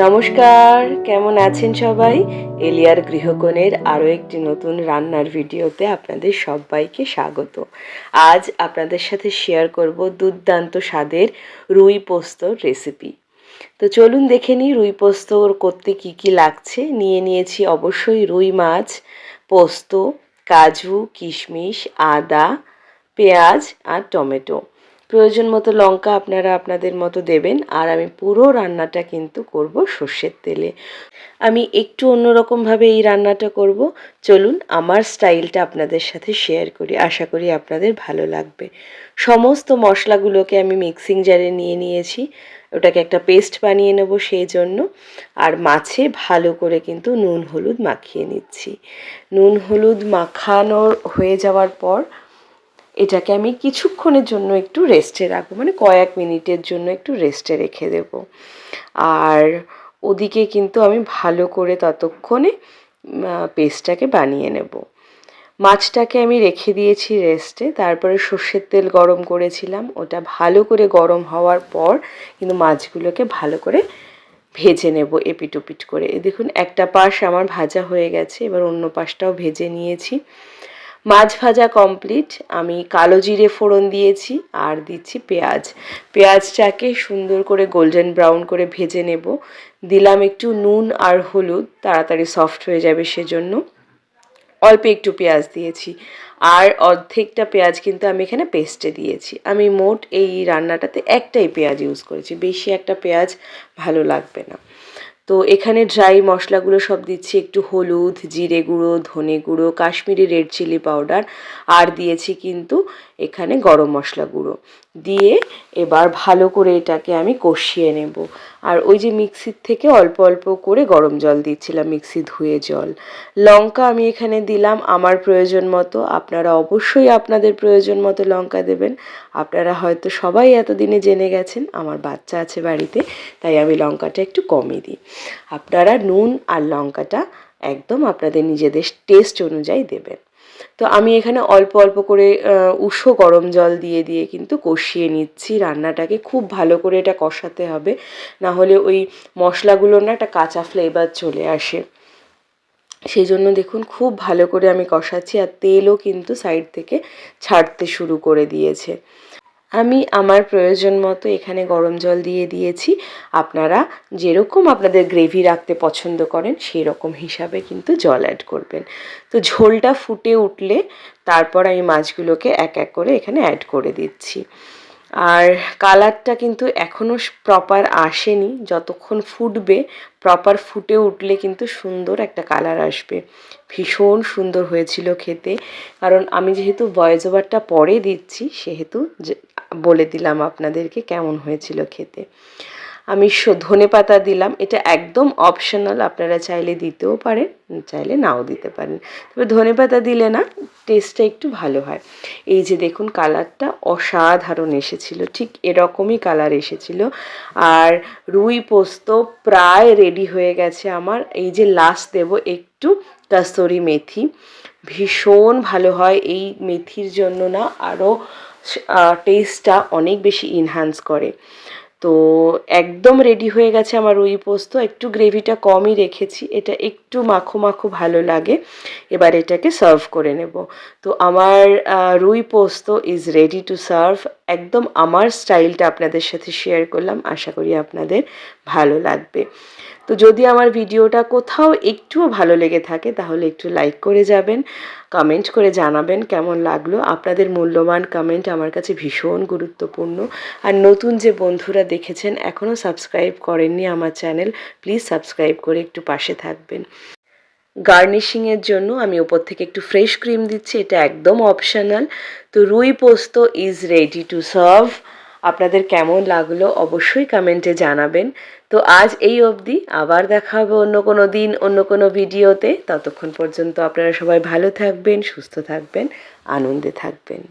নমস্কার, কেমন আছেন সবাই? এলিয়ার গৃহকোণের আরও একটি নতুন রান্নার ভিডিওতে আপনাদের সবাইকে স্বাগত। আজ আপনাদের সাথে শেয়ার করব দুর্দান্ত স্বাদের রুই পোস্তর রেসিপি। তো চলুন দেখে নিই রুই পোস্ত করতে কি কি লাগছে। নিয়েছি অবশ্যই রুই মাছ, পোস্ত, কাজু, কিশমিশ, আদা, পেঁয়াজ আর টমেটো। প্রয়োজন মতো লঙ্কা আপনারা আপনাদের মতো দেবেন। আর আমি পুরো রান্নাটা কিন্তু করব সর্ষের তেলে। আমি একটু অন্যরকমভাবে এই রান্নাটা করব। চলুন আমার স্টাইলটা আপনাদের সাথে শেয়ার করি, আশা করি আপনাদের ভালো লাগবে। সমস্ত মশলাগুলোকে আমি মিক্সিং জারে নিয়েছি, ওটাকে একটা পেস্ট বানিয়ে নেব সেই জন্য। আর মাছে ভালো করে কিন্তু নুন হলুদ মাখিয়ে নিচ্ছি। নুন হলুদ মাখানোর হয়ে যাওয়ার পর এটাকে আমি কিছুক্ষণের জন্য একটু রেস্টে রাখবো, মানে কয়েক মিনিটের জন্য একটু রেস্টে রেখে দেব। আর ওদিকে কিন্তু আমি ভালো করে ততক্ষণে পেস্টটাকে বানিয়ে নেব। মাছটাকে আমি রেখে দিয়েছি রেস্টে, তারপরে সর্ষের তেল গরম করেছিলাম, ওটা ভালো করে গরম হওয়ার পর কিন্তু মাছগুলোকে ভালো করে ভেজে নেব এপিট ওপিট করে। দেখুন একটা পাশ আমার ভাজা হয়ে গেছে, এবার অন্য পাশটাও ভেজে নিয়েছি। মাছ ভাজা কমপ্লিট। আমি কালো জিরে ফোড়ন দিয়েছি আর দিচ্ছি পেঁয়াজ। পেঁয়াজটাকে সুন্দর করে গোল্ডেন ব্রাউন করে ভেজে নেব। দিলাম একটু নুন আর হলুদ, তাড়াতাড়ি সফট হয়ে যাবে সেজন্য। অল্প একটু পেঁয়াজ দিয়েছি, আর অর্ধেকটা পেঁয়াজ কিন্তু আমি এখানে পেস্টে দিয়েছি। আমি মোট এই রান্নাটাতে একটাই পেঁয়াজ ইউজ করেছি, বেশি একটা পেঁয়াজ ভালো লাগবে না। তো এখানে ড্রাই মশলাগুলো সব দিচ্ছি, একটু হলুদ, জিরে গুঁড়ো, ধনে গুঁড়ো, কাশ্মীরি রেড চিলি পাউডার, আর দিয়েছি কিন্তু এখানে গরম মশলা গুঁড়ো দিয়ে এবার ভালো করে এটাকে আমি কষিয়ে নেব। আর ওই যে মিক্সির থেকে অল্প অল্প করে গরম জল দিচ্ছিলাম, মিক্সি ধুয়ে জল। লঙ্কা আমি এখানে দিলাম আমার প্রয়োজন মতো, আপনারা অবশ্যই আপনাদের প্রয়োজন মতো লঙ্কা দেবেন। আপনারা হয়তো সবাই এতদিনে জেনে গেছেন, আমার বাচ্চা আছে বাড়িতে, তাই আমি লঙ্কাটা একটু কমই দিই। আপনারা নুন আর লঙ্কাটা একদম আপনাদের নিজেদের টেস্ট অনুযায়ী দেবেন। তো আমি এখানে অল্প অল্প করে উষ্ণ গরম জল দিয়ে কিন্তু কষিয়ে নিচ্ছি রান্নাটাকে। খুব ভালো করে এটা কষাতে হবে, না হলে ওই মশলাগুলোর না একটা কাঁচা ফ্লেভার চলে আসে। সেই জন্য দেখুন খুব ভালো করে আমি কষাচ্ছি, আর তেলও কিন্তু সাইড থেকে ছাড়তে শুরু করে দিয়েছে। আমি আমার প্রয়োজন মতো এখানে গরম জল দিয়ে দিয়েছি। আপনারা যেরকম আপনাদের গ্রেভি রাখতে পছন্দ করেন সেই রকম হিসাবে কিন্তু জল অ্যাড করবেন। তো ঝোলটা ফুটে উঠলে তারপর আমি মাছগুলোকে এক এক করে এখানে অ্যাড করে দিচ্ছি। আর কালারটা কিন্তু এখনও প্রপার আসেনি, যতক্ষণ ফুটবে প্রপার ফুটে উঠলে কিন্তু সুন্দর একটা কালার আসবে। ভীষণ সুন্দর হয়েছিল খেতে। কারণ আমি যেহেতু ভয়েস ওভারটা পরে দিচ্ছি সেহেতু বলে দিলাম আপনাদেরকে কেমন হয়েছিল খেতে। আমি ধনেপাতা দিলাম, এটা একদম অপশনাল, আপনারা চাইলে দিতেও পারেন, চাইলে নাও দিতে পারেন। তবে ধনেপাতা দিলে না টেস্টটা একটু ভালো হয়। এই যে দেখুন কালারটা অসাধারণ এসেছিল, ঠিক এরকমই কালার এসেছিল। আর রুই পোস্ত প্রায় রেডি হয়ে গেছে আমার। এই যে লাস্ট দেব একটু কসুরি মেথি, ভীষণ ভালো হয় এই মেথির জন্য, না আরও টেস্টটা অনেক বেশি ইনহ্যান্স করে। তো একদম রেডি হয়ে গেছে আমার রুই পোস্ত। একটু গ্রেভিটা কমই রেখেছি, এটা একটু মাখো মাখো ভালো লাগে। এবার এটাকে সার্ভ করে নেব। তো আমার রুই পোস্ত ইজ রেডি টু সার্ভ। একদম আমার স্টাইলটা আপনাদের সাথে শেয়ার করলাম, আশা করি আপনাদের ভালো লাগবে। তো যদি আমার ভিডিওটা কোথাও একটুও ভালো লেগে থাকে তাহলে একটু লাইক করে যাবেন, কমেন্ট করে জানাবেন কেমন লাগলো। আপনাদের মূল্যবান কমেন্ট আমার কাছে ভীষণ গুরুত্বপূর্ণ। আর নতুন যে বন্ধুরা দেখেছেন এখনও সাবস্ক্রাইব করেননি আমার চ্যানেল, প্লিজ সাবস্ক্রাইব করে একটু পাশে থাকবেন। গার্নিশিংয়ের জন্য আমি ওপর থেকে একটু ফ্রেশ ক্রিম দিচ্ছি, এটা একদম অপশনাল। তো রুই পোস্ত ইজ রেডি টু সার্ভ। আপনাদের কেমন লাগলো অবশ্যই কমেন্টে জানাবেন। তো আজ এই অবধি, আবার দেখা হবে অন্য কোনো দিন অন্য কোনো ভিডিওতে। ততক্ষণ পর্যন্ত আপনারা সবাই ভালো থাকবেন, সুস্থ থাকবেন, আনন্দে থাকবেন।